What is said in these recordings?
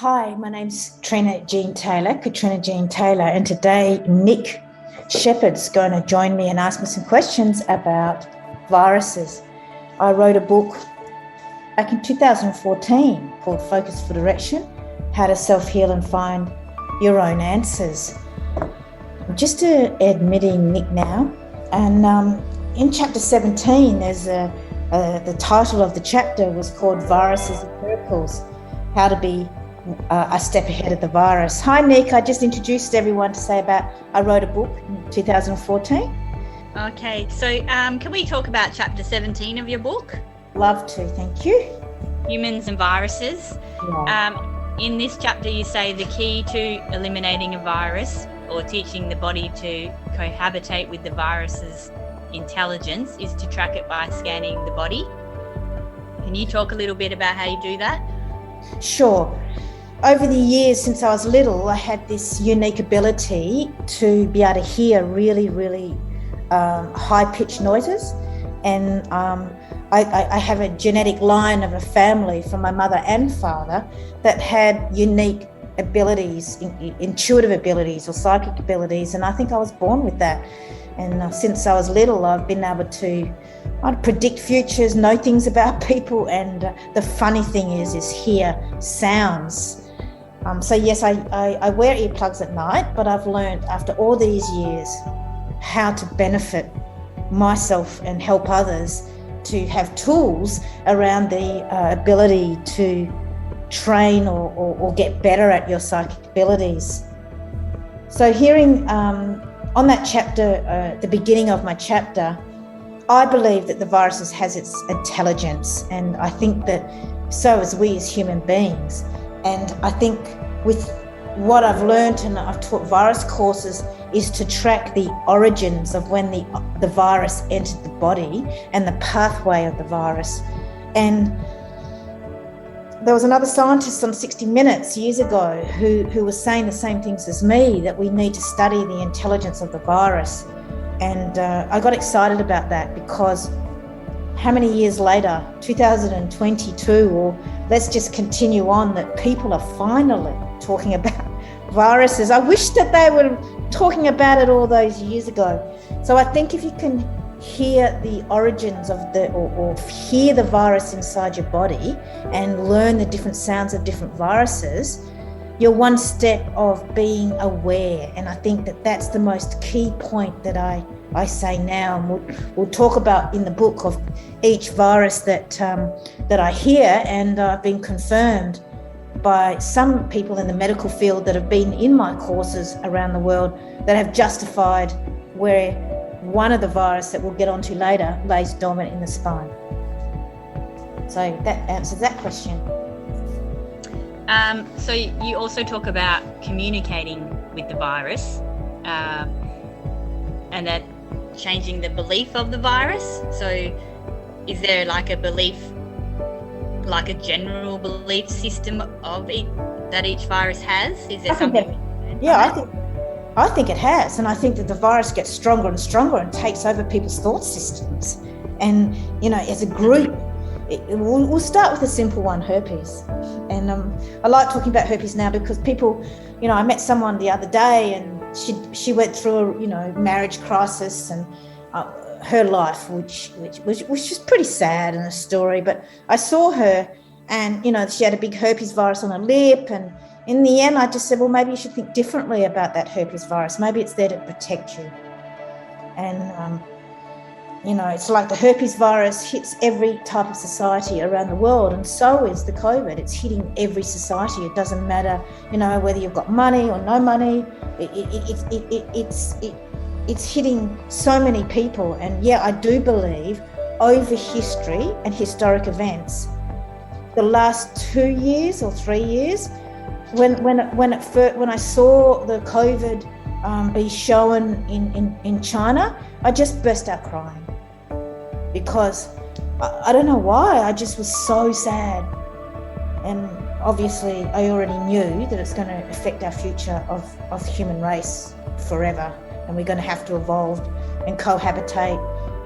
Hi, my name's Katrina Jean Taylor, and today Nick Sheppard's going to join me and ask me some questions about viruses. I wrote a book back in 2014 called Focus for Direction, How to Self-Heal and Find Your Own Answers. I'm just admitting Nick now, and in chapter 17, there's the title of the chapter was called Viruses and Miracles, How to Be a Step Ahead of the Virus. Hi, Nick. I just introduced everyone to say I wrote a book in 2014. Okay, so can we talk about chapter 17 of your book? Love to, thank you. Humans and viruses. Yeah. In this chapter, you say the key to eliminating a virus or teaching the body to cohabitate with the virus's intelligence is to track it by scanning the body. Can you talk a little bit about how you do that? Sure. Over the years since I was little, I had this unique ability to be able to hear really, really high-pitched noises. And I have a genetic line of a family from my mother and father that had unique abilities, intuitive abilities or psychic abilities. And I think I was born with that. And since I was little, I've been able to predict futures, know things about people. And the funny thing is hear sounds. So yes, I wear earplugs at night, but I've learned after all these years how to benefit myself and help others to have tools around the ability to train or get better at your psychic abilities. So hearing on that chapter, the beginning of my chapter, I believe that the virus has its intelligence, and I think that so as we as human beings. And I think with what I've learned, and I've taught virus courses, is to track the origins of when the virus entered the body and the pathway of the virus. And there was another scientist on 60 Minutes years ago who was saying the same things as me, that we need to study the intelligence of the virus. And I got excited about that because how many years later, 2022, or let's just continue on, that people are finally talking about viruses. I wish that they were talking about it all those years ago. So I think if you can hear the origins of or hear the virus inside your body and learn the different sounds of different viruses, you're one step of being aware. And I think that that's the most key point that I say now, and we'll talk about in the book of each virus that I hear, and I've been confirmed by some people in the medical field that have been in my courses around the world that have justified where one of the virus that we'll get onto later lays dormant in the spine. So that answers that question. So you also talk about communicating with the virus and that changing the belief of the virus. So is there like a belief, like a general belief system of it that each virus has? Is there something? I think it has, and I think that the virus gets stronger and stronger and takes over people's thought systems. And as a group, we'll start with a simple one, herpes. And I like talking about herpes now because people, I met someone the other day, and she went through a marriage crisis, and her life, which was just pretty sad in a story. But I saw her, and she had a big herpes virus on her lip, and in the end I just said, well, maybe you should think differently about that herpes virus. Maybe it's there to protect you. And it's like the herpes virus hits every type of society around the world, and so is the COVID. It's hitting every society. It doesn't matter whether you've got money or no money. It's hitting so many people. And yeah, I do believe over history and historic events, the last 2 years or 3 years, when I saw the COVID be shown in China, I just burst out crying because I don't know why. I just was so sad. And obviously I already knew that it's going to affect our future of the human race forever. And we're going to have to evolve and cohabitate.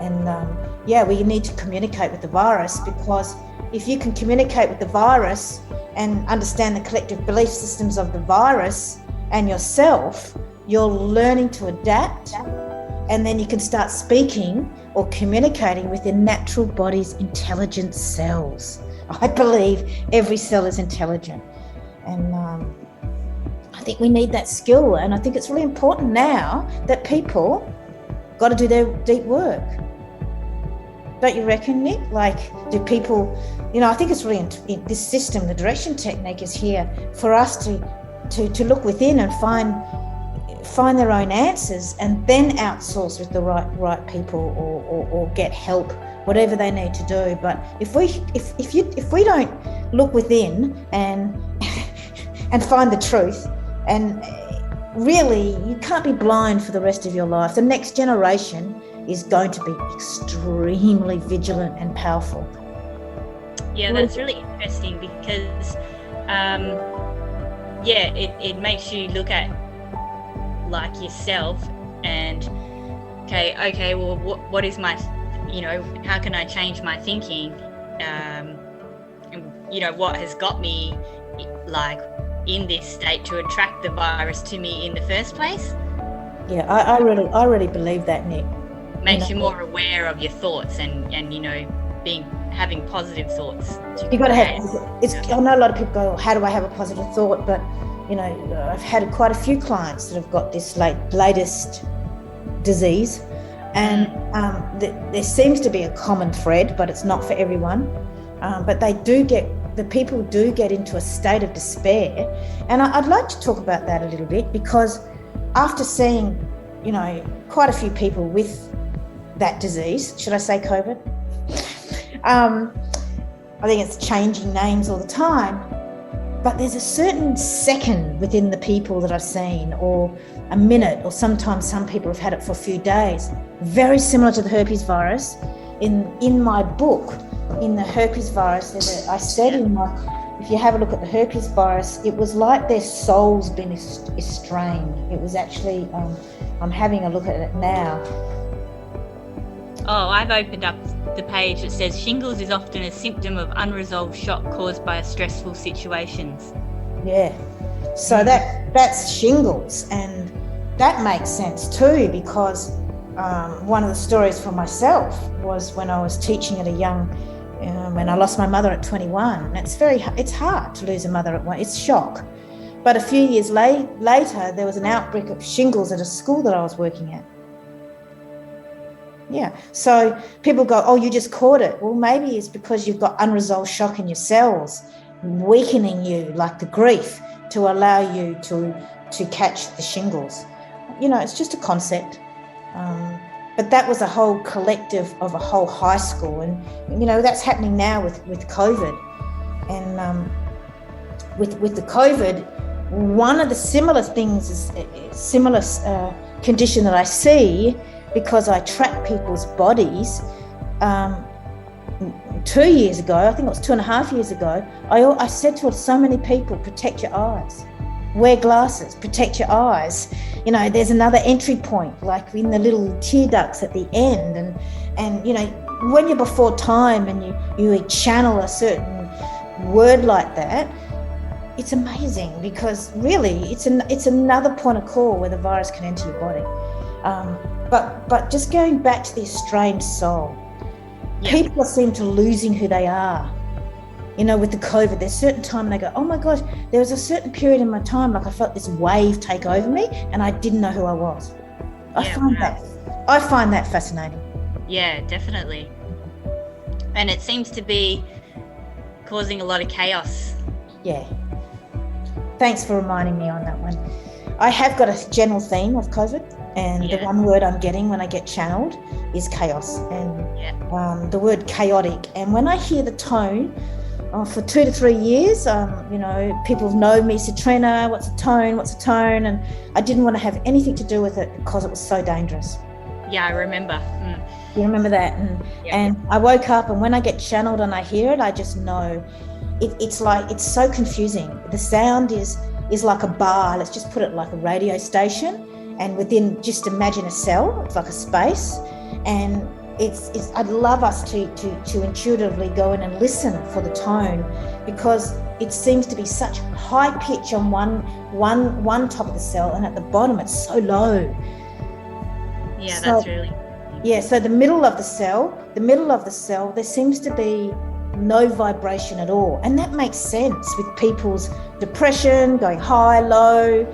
And we need to communicate with the virus, because if you can communicate with the virus, and understand the collective belief systems of the virus and yourself, you're learning to adapt, and then you can start speaking or communicating with your natural body's intelligent cells. I believe every cell is intelligent, and I think we need that skill, and I think it's really important now that people got to do their deep work. Don't you reckon, Nick? Like, do people, I think it's really in this system, the direction technique is here for us to look within and find their own answers, and then outsource with the right people or get help, whatever they need to do. But if we don't look within and and find the truth, and really, you can't be blind for the rest of your life. The next generation is going to be extremely vigilant and powerful. Yeah, that's really interesting because, it makes you look at like yourself and, okay, well, what is my, how can I change my thinking? And, what has got me like in this state to attract the virus to me in the first place? Yeah, I really believe that, Nick. Makes you more aware of your thoughts and having positive thoughts. You got to have. I know a lot of people go, "How do I have a positive thought?" But I've had quite a few clients that have got this latest disease, and there seems to be a common thread, but it's not for everyone. But the people do get into a state of despair, and I'd like to talk about that a little bit, because after seeing, quite a few people with that disease, should I say COVID? I think it's changing names all the time, but there's a certain second within the people that I've seen, or a minute, or sometimes some people have had it for a few days, very similar to the herpes virus. In my book, in the herpes virus, I said if you have a look at the herpes virus, it was like their soul's been estranged. It was actually, I'm having a look at it now. Oh, I've opened up the page that says shingles is often a symptom of unresolved shock caused by stressful situations. Yeah, so that's shingles, and that makes sense too, because one of the stories for myself was when I was teaching at a young, when I lost my mother at 21. It's hard to lose a mother at one. It's shock. But a few years later, there was an outbreak of shingles at a school that I was working at. Yeah, so people go, "Oh, you just caught it." Well, maybe it's because you've got unresolved shock in your cells, weakening you, like the grief, to allow you to catch the shingles. It's just a concept. But that was a whole collective of a whole high school, and that's happening now with COVID. And with the COVID, one of the similar things is similar condition that I see, because I track people's bodies. 2 years ago, I think it was 2.5 years ago, I said to so many people, protect your eyes, wear glasses, protect your eyes. There's another entry point, like in the little tear ducts at the end, and when you're before time and you channel a certain word like that, it's amazing, because really it's another point of call where the virus can enter your body. But just going back to the estranged soul, people seem to losing who they are. With the COVID, there's a certain time they go, "Oh my gosh, there was a certain period in my time, like I felt this wave take over me and I didn't know who I was." I find that fascinating. Yeah, definitely. And it seems to be causing a lot of chaos. Yeah. Thanks for reminding me on that one. I have got a general theme of COVID, and the one word I'm getting when I get channeled is chaos, and the word chaotic. And when I hear the tone, for 2 to 3 years, people have known me, Katrina, what's a tone? And I didn't want to have anything to do with it because it was so dangerous. Yeah, I remember. You remember that? And I woke up, and when I get channeled and I hear it, I just know it's so confusing. The sound is like a bar. Let's just put it like a radio station, and within, just imagine a cell. It's like a space, and I'd love us to intuitively go in and listen for the tone, because it seems to be such high pitch on one top of the cell, and at the bottom it's so low. Yeah, so, that's really. Yeah, so the middle of the cell, there seems to be no vibration at all, and that makes sense with people's depression, going high, low.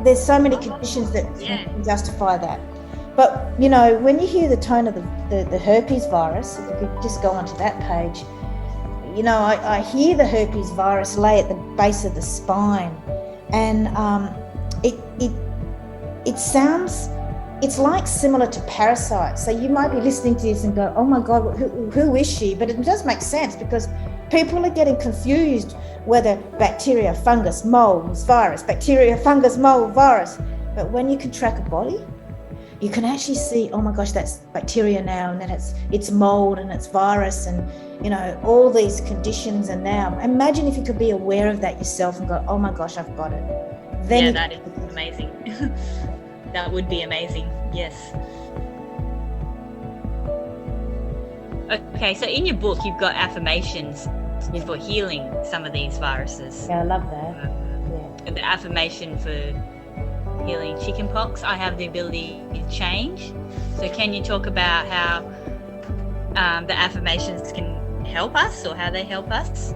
There's so many conditions that can justify that. But, you know, when you hear the tone of the herpes virus, if you could just go onto that page, you know, I hear the herpes virus lay at the base of the spine, and it sounds, it's like similar to parasites. So you might be listening to this and go, oh my God, who is she? But it does make sense, because people are getting confused whether bacteria, fungus, molds, virus, bacteria, fungus, mold, virus. But when you can track a body, you can actually see, oh my gosh, that's bacteria now, and then it's mold and it's virus, and, you know, all these conditions. And now imagine if you could be aware of that yourself and go, oh my gosh, I've got it. Then that is amazing. That would be amazing. Yes. Okay, so in your book you've got affirmations for healing some of these viruses. Yeah, I love that. And the affirmation for healing chickenpox, I have the ability to change. So can you talk about how the affirmations can help us, or how they help us?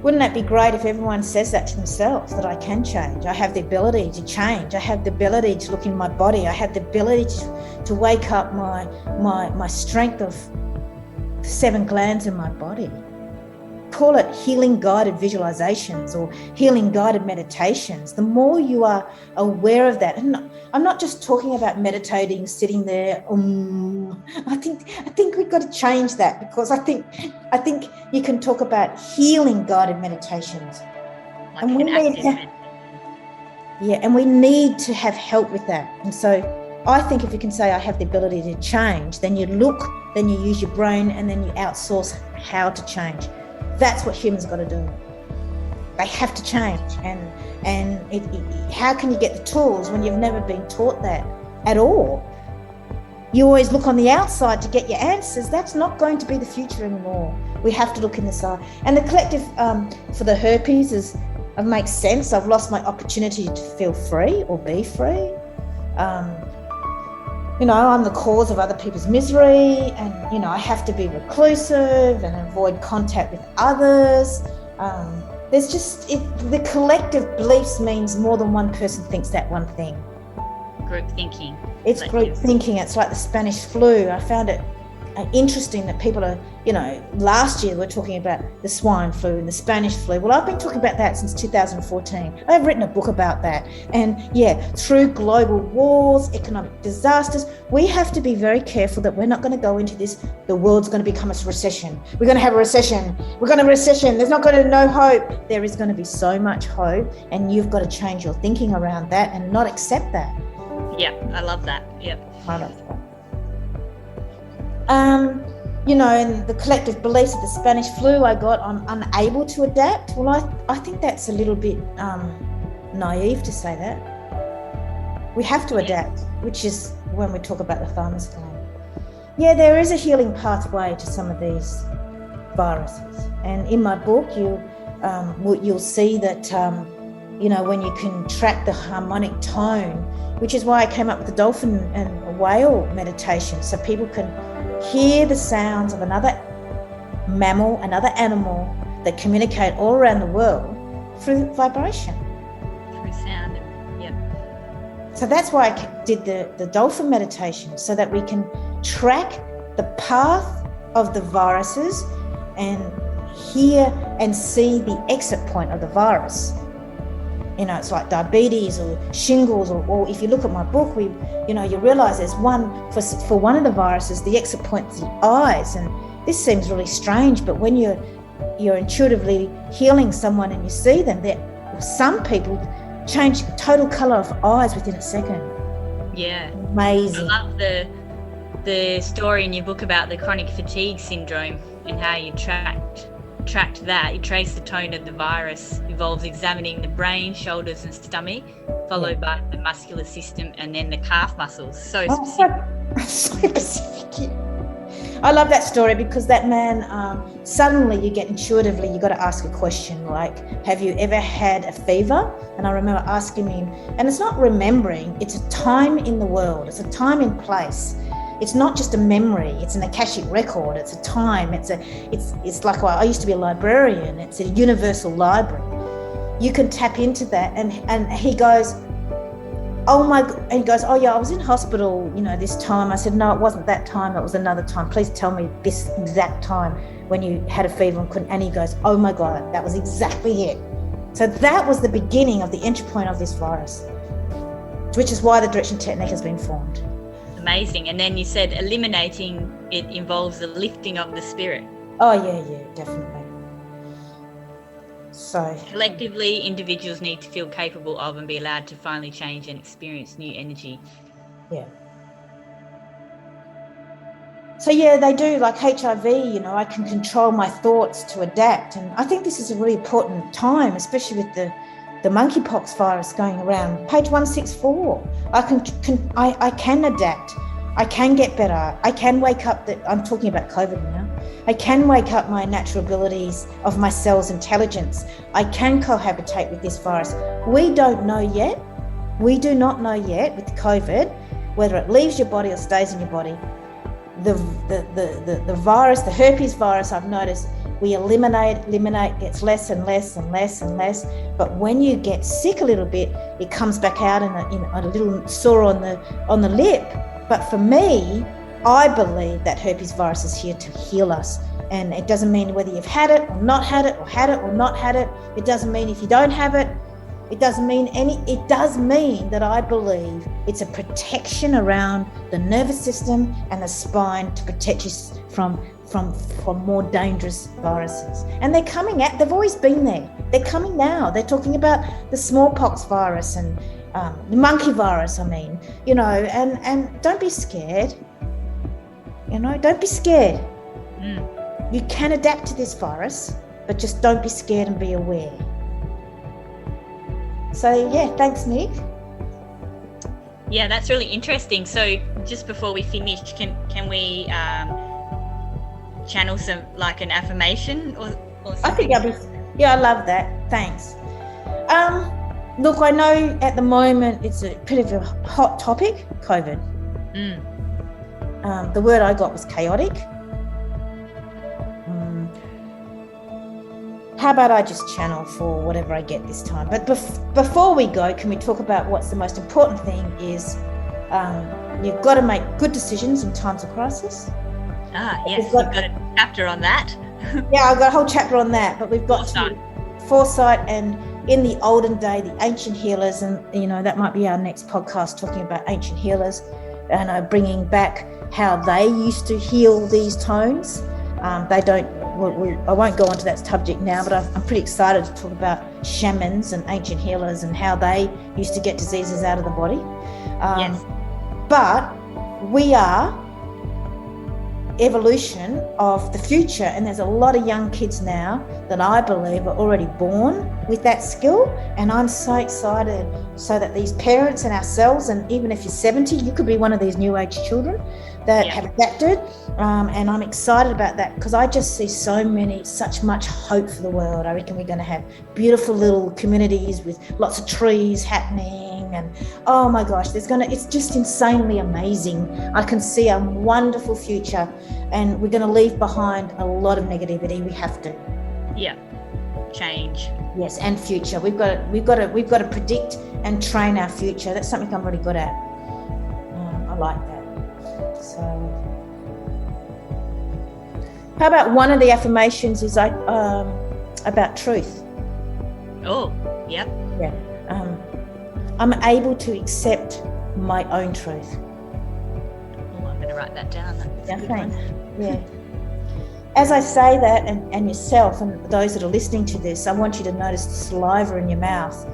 Wouldn't that be great if everyone says that to themselves, that I can change, I have the ability to change, I have the ability to look in my body, I have the ability to wake up my strength of 7 glands in my body. Call it healing guided visualizations or healing guided meditations. The more you are aware of that, and I'm not just talking about meditating, sitting there. I think we've got to change that, because I think you can talk about healing guided meditations, like, and we need to have help with that. And so I think if you can say I have the ability to change, then you look, then you use your brain, and then you outsource how to change. That's what humans got to do. They have to change, and how can you get the tools when you've never been taught that at all? You always look on the outside to get your answers. That's not going to be the future anymore. We have to look in the side. And the collective for the herpes makes sense. I've lost my opportunity to feel free or be free. You know, I'm the cause of other people's misery, and, you know, I have to be reclusive and avoid contact with others. There's just, the collective beliefs means more than one person thinks that one thing. Group thinking. It's group thinking. It's like the Spanish flu. I found it interesting that people are, you know, last year we're talking about the swine flu and the Spanish flu. Well, I've been talking about that since 2014. I've written a book about that. And through global wars, economic disasters, we have to be very careful that we're not going to go into this, the world's going to become a recession. We're going to have a recession. We're going to have a recession. There's not going to be no hope. There is going to be so much hope, and you've got to change your thinking around that and not accept that. Yeah, I love that. Yep. I love that. You know, and the collective beliefs of the Spanish flu I'm unable to adapt. Well, I think that's a little bit naive to say that. We have to adapt, which is when we talk about the Thymus gland. Yeah, there is a healing pathway to some of these viruses. And in my book, you'll see that, you know, when you can track the harmonic tone, which is why I came up with the dolphin and whale meditation, so people can hear the sounds of another mammal, another animal that communicate all around the world through vibration. Through sound, yep. So that's why I did the dolphin meditation, so that we can track the path of the viruses and hear and see the exit point of the virus. You know, it's like diabetes or shingles, or if you look at my book, you realize there's one for one of the viruses, the exit point is the eyes. And this seems really strange, but when you're intuitively healing someone and you see them, some people change total color of eyes within a second. Yeah. Amazing. I love the story in your book about the chronic fatigue syndrome and how you tracked that. You trace the tone of the virus, involves examining the brain, shoulders and stomach, followed by the muscular system and then the calf muscles. So specific. So Pacific, yeah. I love that story because that man, suddenly you get intuitively, you got to ask a question like, have you ever had a fever? And I remember asking him, and it's not remembering, it's a time in the world, it's a time and place. It's not just a memory, it's an Akashic record, it's a time, it's like, well, I used to be a librarian, it's a universal library. You can tap into that. And he goes, and he goes, oh yeah, I was in hospital, this time. I said, no, it wasn't that time, it was another time. Please tell me this exact time when you had a fever and couldn't. And he goes, oh my God, that was exactly it. So that was the beginning of the entry point of this virus, which is why the direction technique has been formed. Amazing. And then you said eliminating it involves the lifting of the spirit. Oh yeah, definitely. So collectively, individuals need to feel capable of and be allowed to finally change and experience new energy. Yeah. So yeah, they do, like HIV, I can control my thoughts to adapt. And I think this is a really important time, especially with the monkeypox virus going around. Page 164, I can adapt. I can get better. I can wake up, I'm talking about COVID now. I can wake up my natural abilities of my cell's intelligence. I can cohabitate with this virus. We don't know yet. We do not know yet with COVID, whether it leaves your body or stays in your body. The virus, the herpes virus, I've noticed, we eliminate, gets less and less and less and less. But when you get sick a little bit, it comes back out in a little sore on the lip. But for me, I believe that herpes virus is here to heal us. And it doesn't mean whether you've had it or not had it, or had it or not had it. It doesn't mean if you don't have it. It doesn't mean it does mean that I believe it's a protection around the nervous system and the spine to protect you from more dangerous viruses. And they're coming out, they've always been there. They're coming now. They're talking about the smallpox virus and the monkey virus, and don't be scared. Don't be scared. You can adapt to this virus, but just don't be scared and be aware. So yeah, thanks, Nick. Yeah, that's really interesting. So just before we finish, can we channel some, like an affirmation or something? I think I love that. Thanks. Look, I know at the moment it's a bit of a hot topic, COVID. The word I got was chaotic. How about I just channel for whatever I get this time? But before we go, can we talk about what's the most important thing is you've got to make good decisions in times of crisis. Yes, we've got a chapter on that. Yeah, I've got a whole chapter on that, but we've got foresight, and in the olden day, the ancient healers, and that might be our next podcast, talking about ancient healers and bringing back how they used to heal these tones. They don't. I won't go on to that subject now, but I'm pretty excited to talk about shamans and ancient healers and how they used to get diseases out of the body. Yes. But we are evolution of the future, and there's a lot of young kids now that I believe are already born with that skill, and I'm so excited so that these parents and ourselves, and even if you're 70, you could be one of these new age children that have adapted, and I'm excited about that because I just see such much hope for the world. I reckon we're going to have beautiful little communities with lots of trees happening, and oh my gosh, it's just insanely amazing. I can see a wonderful future, and we're going to leave behind a lot of negativity. We have to. Yeah. Change. Yes, and future. We've got to predict and train our future. That's something I'm really good at. I like that. So, how about one of the affirmations is about truth? Oh, yep. Yeah. I'm able to accept my own truth. Oh, I'm going to write that down. Thanks. Yeah. As I say that, and yourself and those that are listening to this, I want you to notice the saliva in your mouth.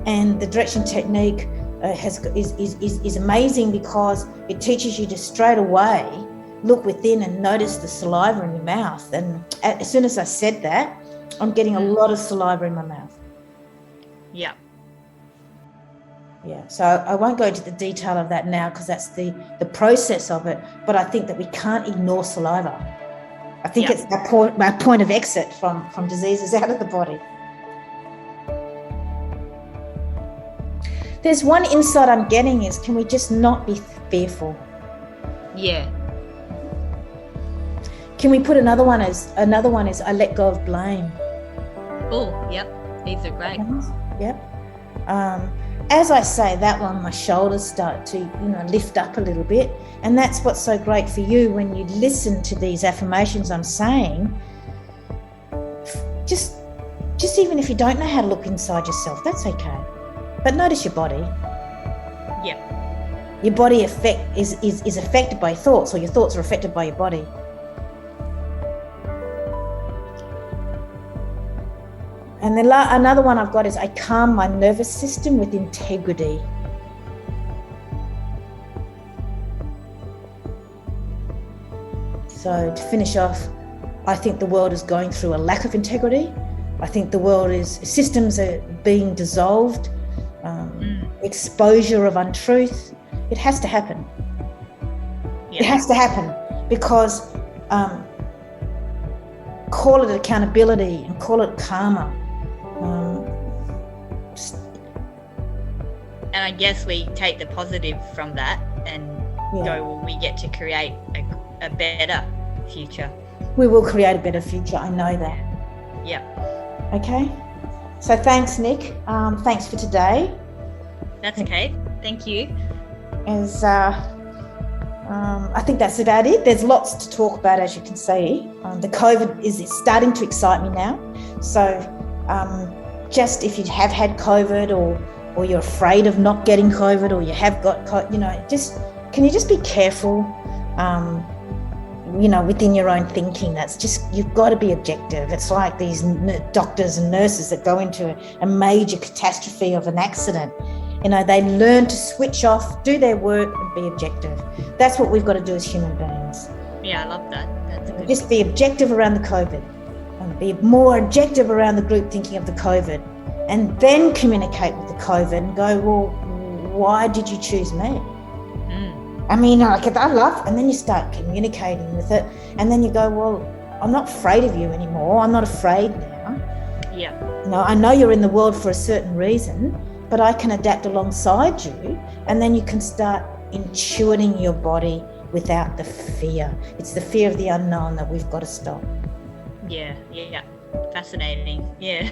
And the direction technique is amazing because it teaches you to straight away look within and notice the saliva in your mouth. And as soon as I said that, I'm getting a lot of saliva in my mouth. Yeah. Yeah, so I won't go into the detail of that now because that's the process of it, but I think that we can't ignore saliva. I think it's our point of exit from diseases out of the body. There's one insight I'm getting is, can we just not be fearful? Yeah. Can we put another one is I let go of blame. Oh, yep. These are great. Yep. As I say that one, my shoulders start to, lift up a little bit. And that's what's so great for you when you listen to these affirmations I'm saying. Just even if you don't know how to look inside yourself, that's okay. But notice your body. Yep. Your body is affected by thoughts, or your thoughts are affected by your body. And then another one I've got is, I calm my nervous system with integrity. So to finish off, I think the world is going through a lack of integrity. I think the world systems are being dissolved, exposure of untruth. It has to happen. Yeah. It has to happen because call it accountability and call it karma. And I guess we take the positive from that and go, well, we get to create a better future. We will create a better future. I know that. Yeah. Okay. So thanks, Nick. Thanks for today. That's okay. Thank you. I think that's about it. There's lots to talk about, as you can see. The COVID is starting to excite me now. So just if you have had COVID or you're afraid of not getting COVID, or you have got, can you just be careful, within your own thinking. You've got to be objective. It's like these doctors and nurses that go into a major catastrophe of an accident. They learn to switch off, do their work, and be objective. That's what we've got to do as human beings. Yeah, I love that. That's good. Just be objective around the COVID, and be more objective around the group thinking of the COVID, and then communicate with the COVID and go, well, why did you choose me? I mean, I love, and then you start communicating with it, and then you go, well, I'm not afraid of you anymore. I'm not afraid now. Yeah. I know you're in the world for a certain reason, but I can adapt alongside you, and then you can start intuiting your body without the fear. It's the fear of the unknown that we've got to stop. Yeah. Fascinating. Yeah.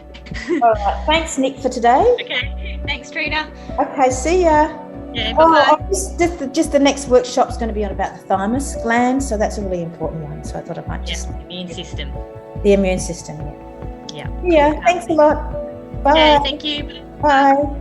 All right. Thanks, Nick, for today. Okay. Thanks, Trina. Okay. See ya. Yeah. Bye. Just the next workshop's going to be on about the thymus gland, so that's a really important one. So I thought I might just immune system. The immune system. Yeah. Yeah. Thanks a lot. Bye. Yeah. Thank you. Bye.